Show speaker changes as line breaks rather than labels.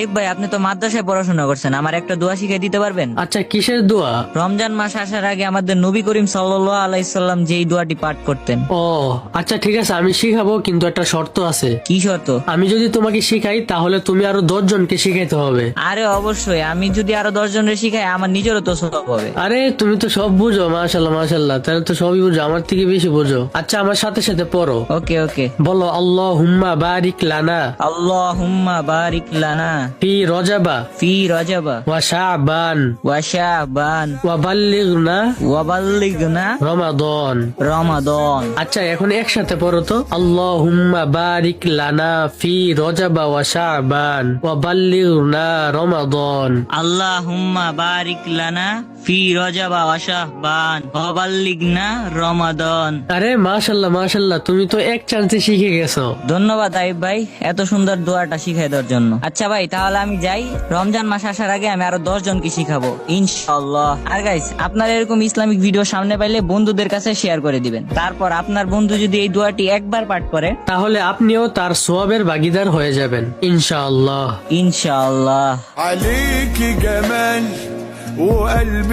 এই ভাই, আপনি তো মাদ্রাসায় পড়াশোনা করছেন, আমার একটা দোয়া শিখিয়ে দিতে পারবেন?
আচ্ছা, কিসের দোয়া?
রমজান মাস আসার আগে আমাদের নবী করিম সাল্লাল্লাহু আলাইহি সাল্লাম যেই দোয়াটি পাঠ করতেন।
ও আচ্ছা, ঠিক আছে, আমি শিখাবো, কিন্তু একটা শর্ত আছে।
কি শর্ত?
আমি যদি তোমাকে শিখাই তাহলে তুমি আরো 10 জনকে শিখাইতে হবে।
আরে অবশ্যই, আমি যদি আরো 10 জনের শিখাই আমার নিজেরও তো সওয়াব হবে।
আরে তুমি তো সব বুঝো, মাশাল্লাহ মাশাল্লাহ, তাহলে তো সবই বুঝো, আমার থেকে বেশি বুঝো। আচ্ছা, আমার সাথে সাথে পড়ো।
ওকে ওকে।
বলো, আল্লাহুম্মা বারিক লানা
আল্লাহুম্মা বারিক লানা
ফি রজাবা
ফি রজবা
ওয়া শাবান
ওয়া শাবান
ওয়া বাল্লিগনা
ওয়া বাল্লিগনা
রমাদান।
রমাদান।
আচ্ছা, এখন একসাথে পড়ো তো। আল্লাহুম্মা বারিক লানা ফি রজাবা ওয়া শাবান ওয়া বাল্লিগনা রমাদান।
আল্লাহুম্মা বারিক লানা ফি রজবা ওয়া শাবান ওয়া বাল্লিগনা রমাদান।
আরে মাশাল্লাহ মাশাল্লাহ, তুমি তো এক চান্সে শিখে গেছো।
ধন্যবাদ আইব ভাই, এত সুন্দর দোয়াটা শিখাই দেওয়ার জন্য। আচ্ছা ভাই, তাহলে আমি যাই। রমজান মাস আসার আগে আমি আরো 10 জনকে শিখাবো ইনশাআল্লাহ। আর গাইস, আপনারা এরকম ইসলামিক ভিডিও সামনে পাইলে বন্ধুদের কাছে শেয়ার করে দিবেন। তারপর আপনার বন্ধু যদি এই দোয়াটি একবার পাঠ করে
তাহলে আপনিও তার সওয়াবের ভাগীদার হয়ে যাবেন ইনশাআল্লাহ।
ইনশাআল্লাহ।
عليك جمال وقلبي